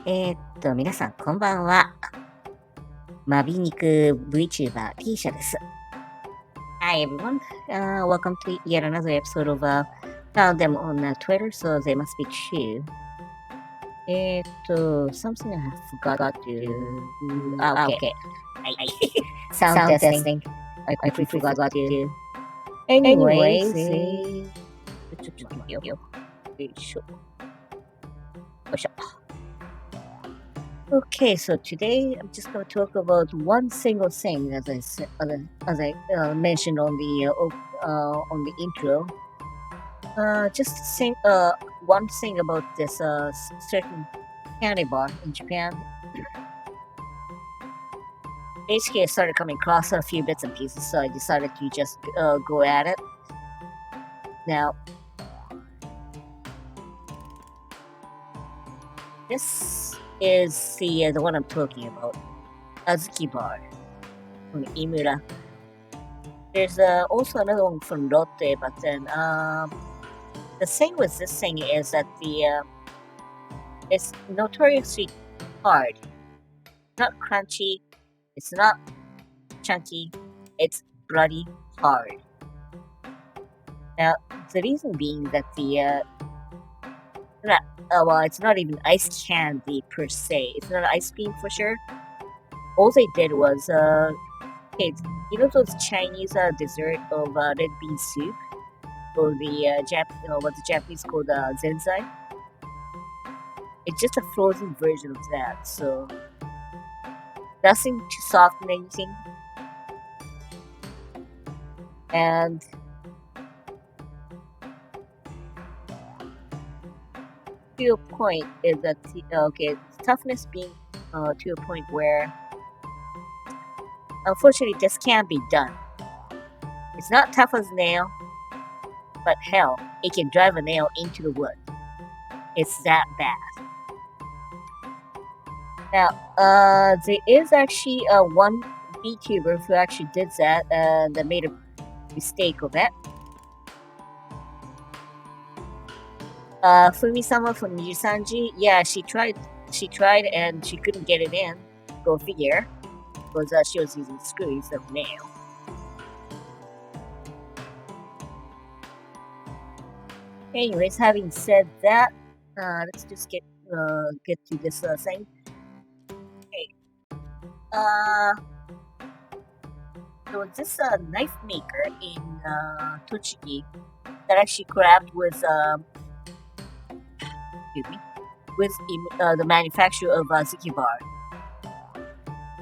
皆さんこんばんは。マビ肉 VTuber T 社です。Hi everyone, welcome to yet another episode of found them on Twitter, so they must be true. Something I forgot to do. Okay. Sound testing. I quickly forgot to do. Anyways, ちょっと待ってよ。よいしょ。よいしょ。Okay, so today I'm just going to talk about one single thing, as I mentioned on the intro. Just sing one thing about this certain candy bar in Japan. Basically, I started coming across a few bits and pieces, so I decided to just go at it. Now, this is the one I'm talking about, Azuki Bar from Imura. There's also another one from Lotte, but then the thing with this thing is that it's notoriously hard. It's not crunchy. It's not chunky. It's bloody hard. Now, the reason being that it's not even ice candy per se. It's not ice cream for sure. All they did was, you know those Chinese dessert of red bean soup? Or what the Japanese call the zenzai? It's just a frozen version of that, so nothing to soften anything. And to a point is that toughness being to a point where unfortunately this can't be done. It's not tough as a nail, but hell, it can drive a nail into the wood. It's that bad. Now, there is actually one VTuber who actually did that and made a mistake of it. Fumi-sama from Nijisanji, yeah, she tried and she couldn't get it in. Go figure, because she was using screws instead of nail. Anyways, having said that, let's just get to this thing. Okay. There was this knife maker in Tochigi that actually collabed with the manufacturer of Azuki Bar.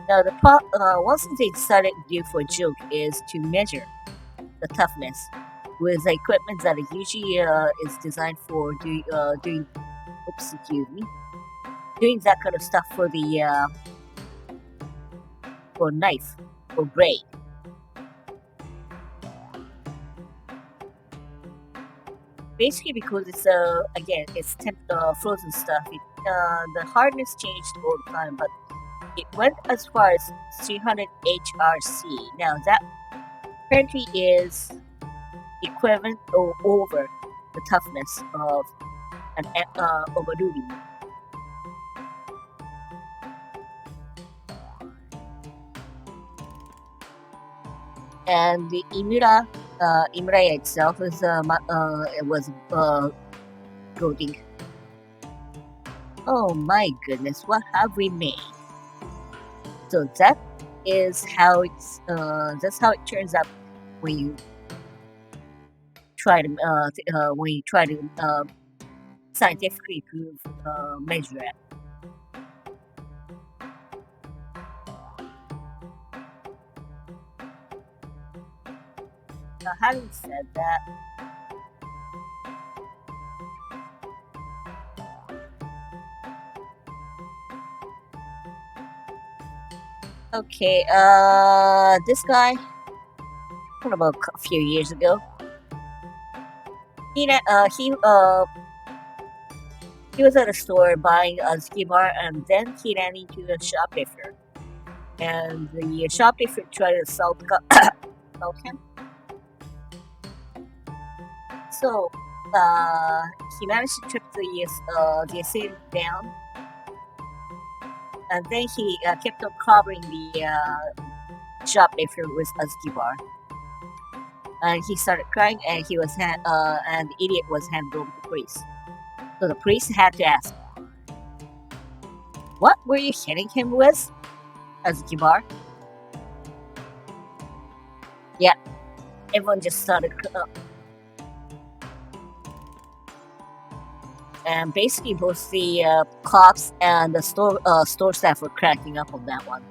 Now, one thing they decided to do for a joke is to measure the toughness with equipment that usually is designed for doing that kind of stuff for the for knife or blade. Basically, because it's it's frozen stuff. The hardness changed all the time, but it went as far as 300 HRC. Now that apparently is equivalent or over the toughness of a ruby. And the Imuraya itself was goading. Oh my goodness, what have we made? So that is how that's how it turns out when you try to scientifically measure it. Now, having said that, okay, this guy, from about a few years ago, he was at a store buying a ski bar, and then he ran into a shoplifter, and the shoplifter tried to assault him. So he managed to trip the assailant down, And then he kept on covering the shoplifter with Azuki bar. And he started crying, and and the idiot was handed over to the priest. So the priest had to ask, "What were you hitting him with, Azuki bar?" Yeah, everyone just started. And basically, both the cops and the store staff were cracking up on that one.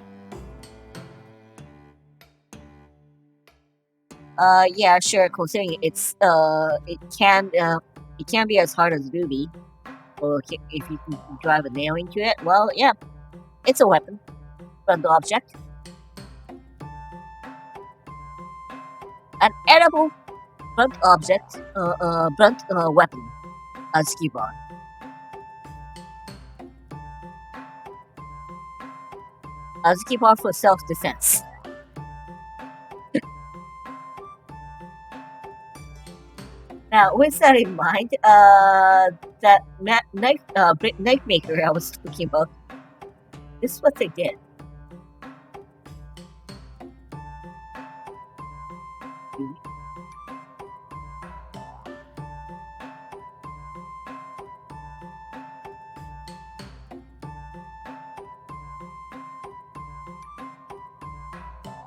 Yeah, sure. Considering it can be as hard as Ruby, or if you can drive a nail into it. Well, yeah, it's a weapon, blunt object, an edible blunt object, blunt weapon, as bar. Azuki bar for self-defense. Now, with that in mind, that knife maker I was talking about, this is what they did.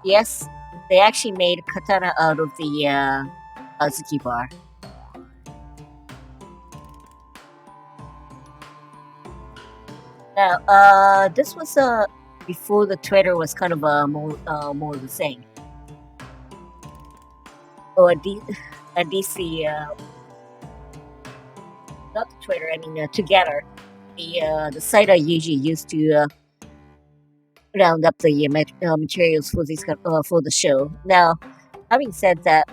Yes, they actually made katana out of the Azuki bar. Now, this was before the Twitter was kind of more the same, or at least the not the Twitter. I mean, Together, the site I usually use to round up the materials for this for the show. Now, having said that,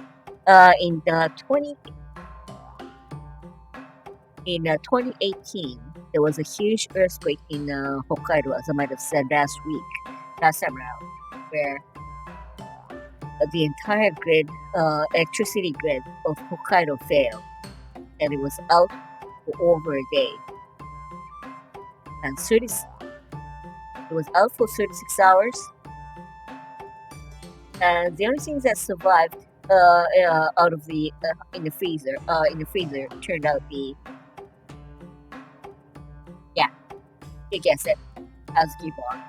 in 2018, there was a huge earthquake in Hokkaido, as I might have said last time around, where the entire electricity grid of Hokkaido failed, and it was out for over a day. And it was out for 36 hours. And the only things that survived out of the in the freezer turned out you guess it, Azuki bar.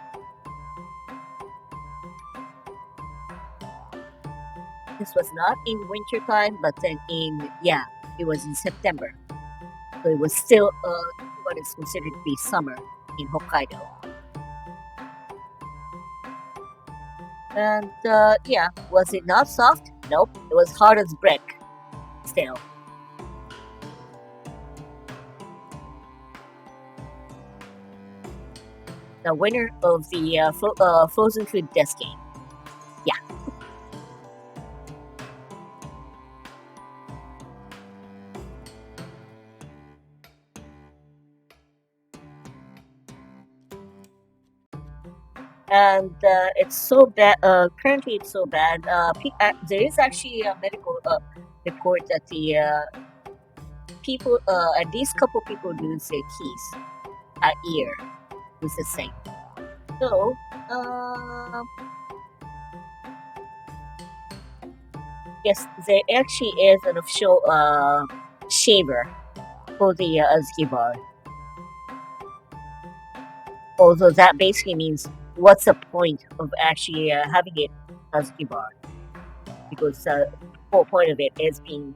This was not in winter time, but then it was in September. So it was still what is considered to be summer in Hokkaido. And was it not soft? Nope, it was hard as brick. Still. The winner of the Frozen Food Death Game. Yeah. And it's so bad. Currently, it's so bad. There is actually a medical report that the people, at least couple people, lose their teeth a year with the same. So, yes, there actually is an official shaver for the Azuki bar. Although that basically means, what's the point of actually having it Azuki bar? Because the whole point of it is being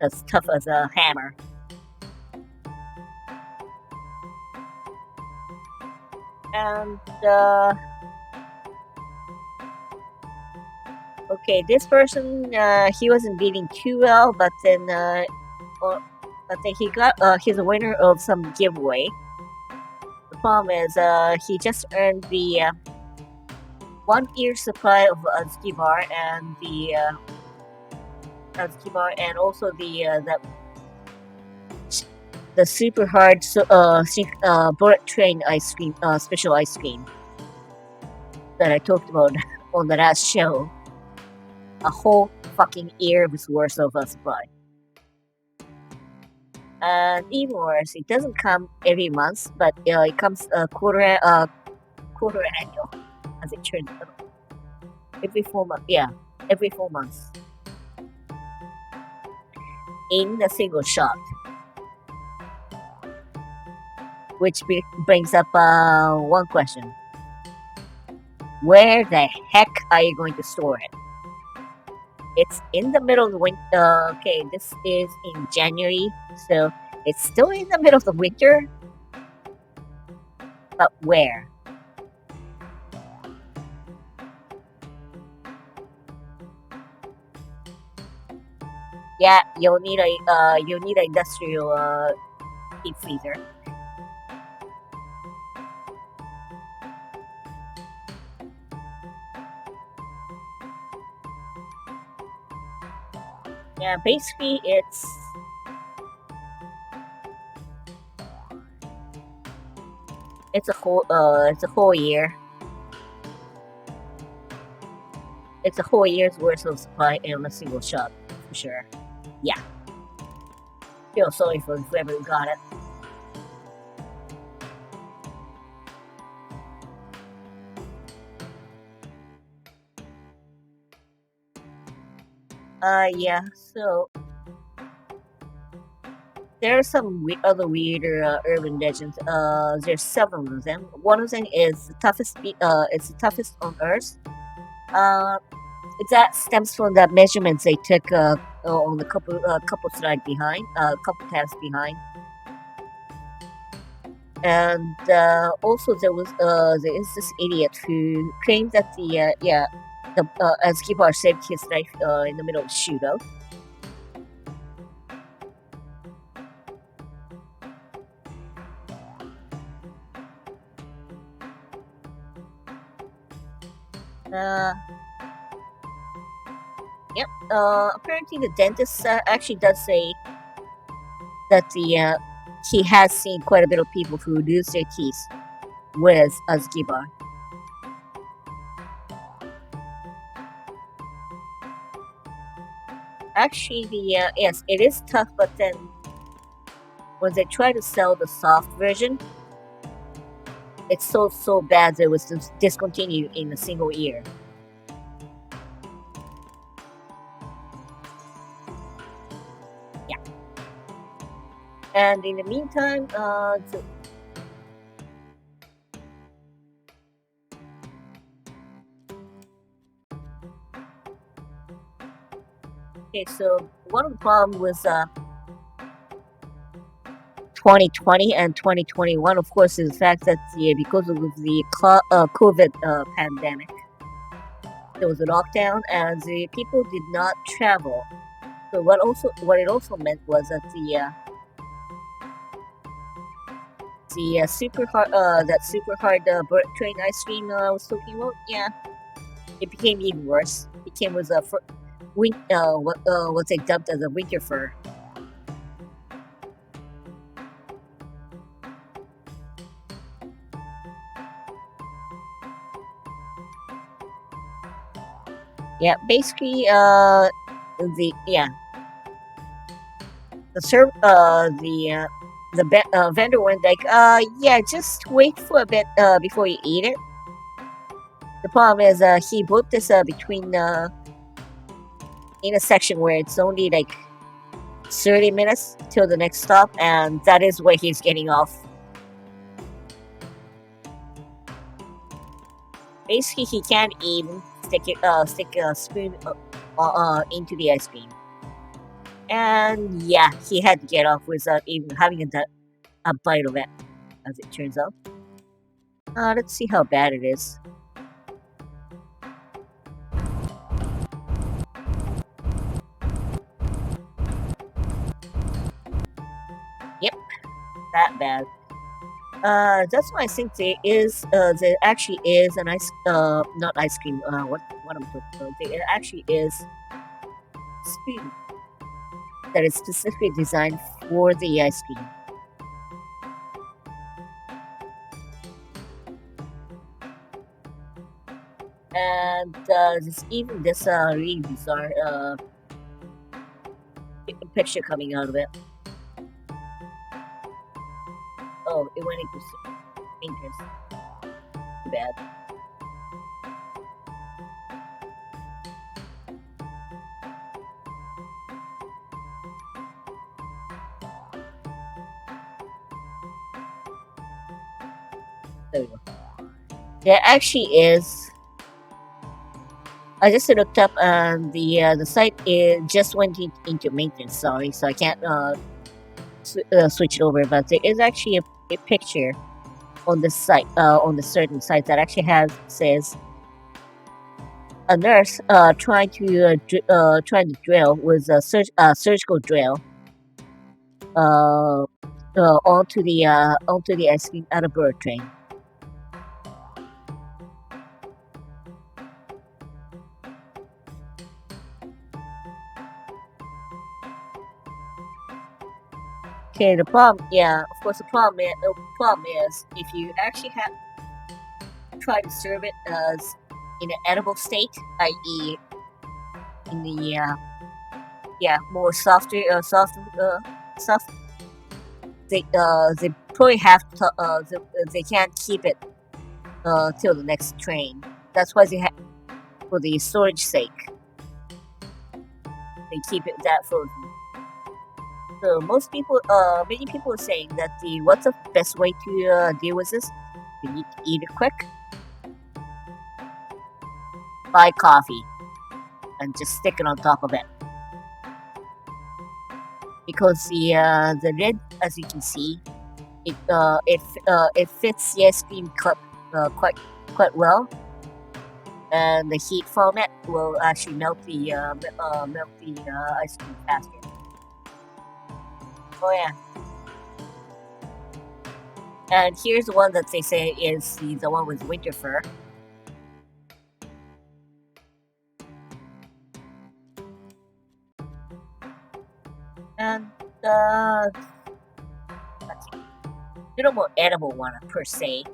as tough as a hammer. And okay, this person he wasn't beating too well, but then he's a winner of some giveaway. The problem is he just earned the 1 year supply of Azuki bar and the Azuki bar, and also the super hard bullet train ice cream, special ice cream that I talked about on the last show. A whole fucking year worth of supply. And even worse, it doesn't come every month, but it comes quarter annual, as it turns out. Every 4 months, yeah, every 4 months. In a single shot. Which brings up one question. Where the heck are you going to store it? It's in the middle of the winter. Okay, this is in January, so it's still in the middle of the winter. But where? Yeah, you'll need an industrial deep freezer. Yeah, basically it's a whole year. It's a whole year's worth of supply in a single shot, for sure. Yeah. Feel sorry for whoever got it. Yeah, so there are some other weirder urban legends. There's several of them. One of them is the toughest. It's the toughest on Earth. Uh, that stems from the measurements they took on the couple slide behind, couple tabs behind. And also there is this idiot who claimed that the ski bar saved his life in the middle of shootout. Yep. Apparently, the dentist actually does say that he has seen quite a bit of people who lose their teeth with a ski bar. Actually, yes, it is tough, but then when they try to sell the soft version, it's so bad that it was discontinued in a single year. Yeah. And in the meantime, okay, so one of the problems was 2020 and 2021, of course, is the fact that because of the COVID pandemic, there was a lockdown and the people did not travel. So what it also meant was that the super hard train ice cream I was talking about, yeah, it became even worse. It came with a what's it dubbed as a winter fur. Yeah, basically, the yeah, the vendor went like, yeah, just wait for a bit before you eat it. The problem is, he put this between in a section where it's only like 30 minutes till the next stop, and that is where he's getting off. Basically, he can't even stick a spoon into the ice cream. And yeah, he had to get off without even having a bite of it, as it turns out. Let's see how bad it is. Yep, that bad. That's why I think there actually is an not ice cream. What I'm talking about? There actually is spoon that is specifically designed for the ice cream. And there's even this really bizarre picture coming out of it. Oh, it went into interest. Too bad. There we go. There actually is. I just looked up and the site just went into maintenance. Sorry, so I can't switch it over. But there is actually a picture on the site on the certain site that actually says a nurse trying to drill with a surgical drill onto the ice cream at a bird train. Okay, the problem, yeah, of course, the problem is if you actually have try to serve it as in an edible state, i.e., in the more softer soft. They probably have to they can't keep it till the next train. That's why they have, for the storage sake, they keep it that frozen. So many people are saying that what's the best way to deal with this? You need to eat it quick. Buy coffee and just stick it on top of it. Because the lid, as you can see, it fits the ice cream cup quite well, and the heat from it will actually melt the ice cream faster. Oh yeah. And here's the one that they say is the one with winter fur. And let's see, little more edible one per se.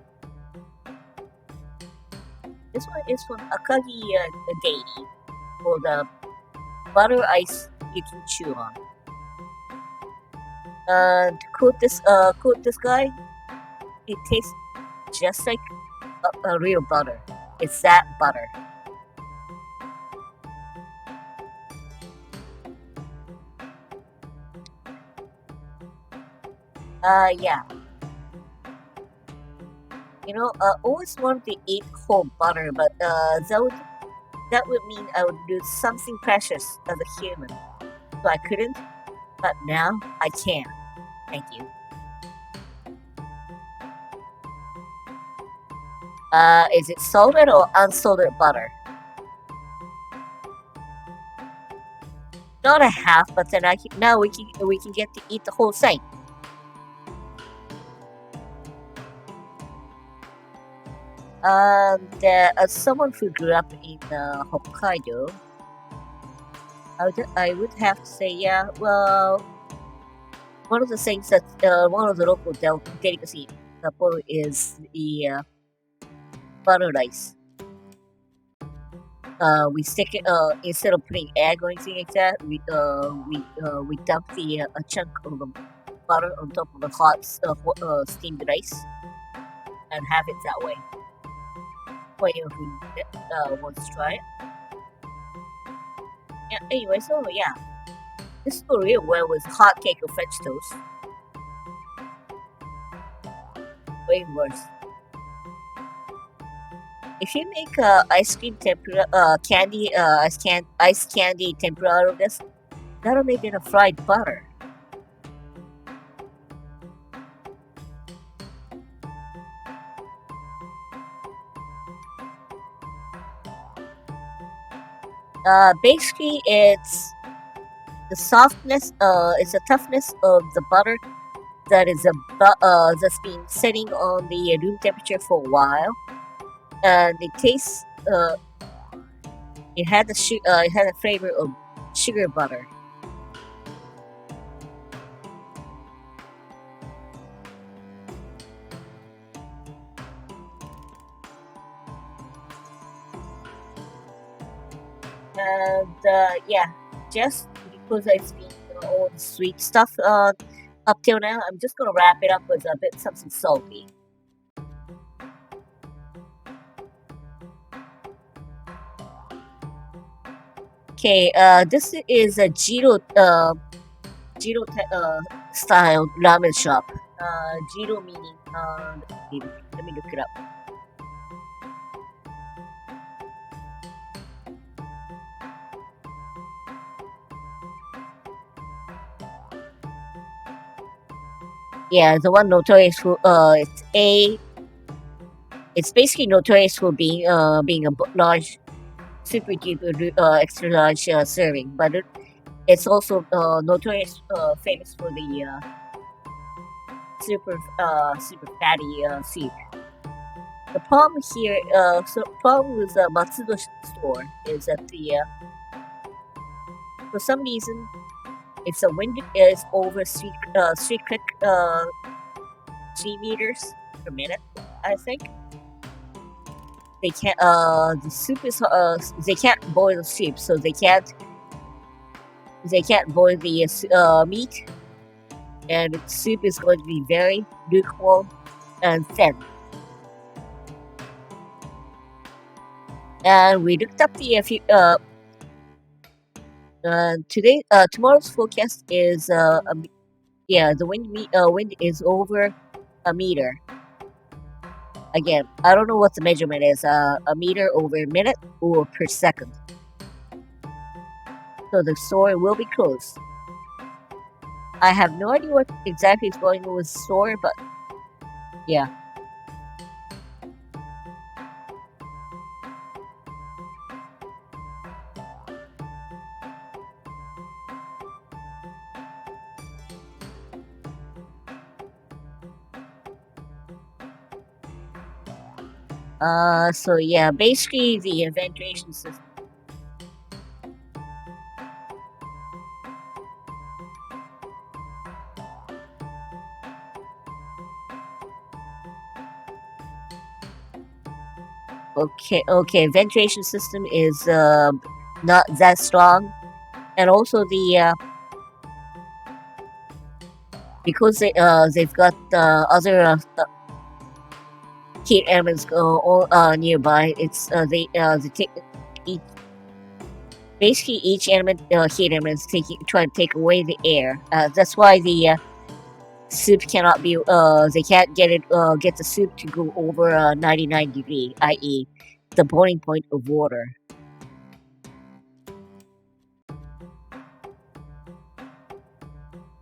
This one is from Akagi Daily, for the butter ice you can chew on. To quote this guy, it tastes just like a real butter. It's that butter. Yeah. You know, I always wanted to eat whole butter, but that would mean I would lose something precious as a human. So I couldn't, but now I can. Thank you. Is it salted or unsalted butter? Not a half, but then now we can get to eat the whole thing. As someone who grew up in Hokkaido, I would have to say, yeah. Well, one of the things that one of the local delicacy in Sapporo is the butter rice. We stick it instead of putting egg or anything like that. We dump a chunk of the butter on top of the hot steamed rice and have it that way. For anyone who wants to try it. Yeah. Anyway, so yeah, this is for real well with hot cake or French toast. Way worse. If you make ice cream tempura candy ice candy tempura out of this, that'll make it a fried butter. Basically, it's the softness. It's the toughness of the butter that's been sitting on the room temperature for a while, and it tastes. It had a flavor of sugar butter. And yeah, just because I've been all the sweet stuff up till now, I'm just gonna wrap it up with a bit something salty. Okay, this is a Jiro style ramen shop. Jiro meaning, let me look it up. Yeah, the one notorious for, it's basically notorious for being a large, super duper, extra large serving, but it's also notorious, famous for the super fatty soup. The problem here, problem with Matsudo store is that for some reason, if the wind is over 3 meters per minute, I think they can't. The soup is they can't boil the soup, so they can't boil the meat, and the soup is going to be very lukewarm and thin. And we looked up the tomorrow's forecast is the wind is over a meter. Again, I don't know what the measurement is, a meter over a minute or per second. So the store will be closed. I have no idea what exactly is going on with the store, but yeah. So yeah, basically the ventilation system. Okay, ventilation system is not that strong, and also the because they've got other heat elements all nearby. It's they take basically each element heat element is trying to take away the air. That's why the soup cannot be they can't get the soup to go over 99 degree, i.e. the boiling point of water.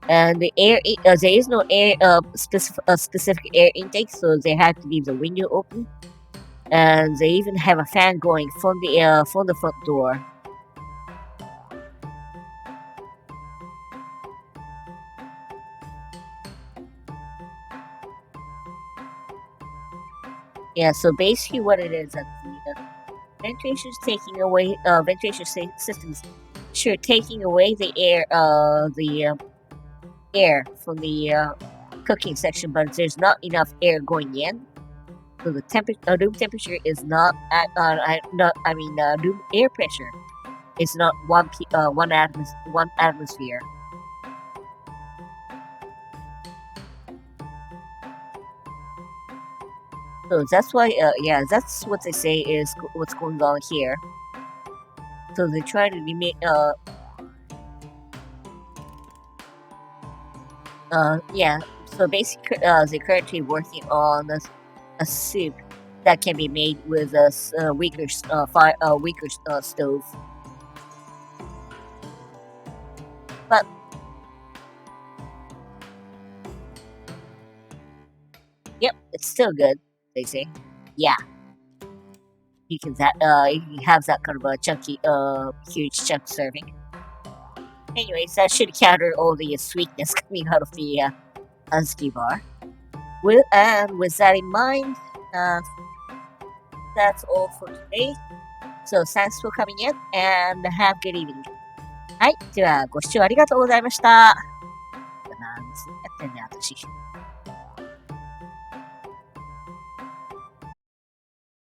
And the air there is no air specific air intake, so they have to leave the window open, and they even have a fan going from the front door. Yeah, so basically what it is that the ventilation is taking away ventilation systems sure taking away the air air from the cooking section, but there's not enough air going in, so the room temperature is not at room air pressure is not one atmosphere. So that's why yeah, that's what they say is what's going on here. So they try to limit yeah, so basically they're currently working on a soup that can be made with a weaker stove. But yep, it's still good, they say. Yeah, you can have that kind of a chunky huge chunk serving. Anyways, that should counter all the sweetness coming out of the Azuki bar. With that in mind, that's all for today. So thanks for coming in and have a good evening. はい。では、ご視聴ありがとうございました。なんつってんね、私。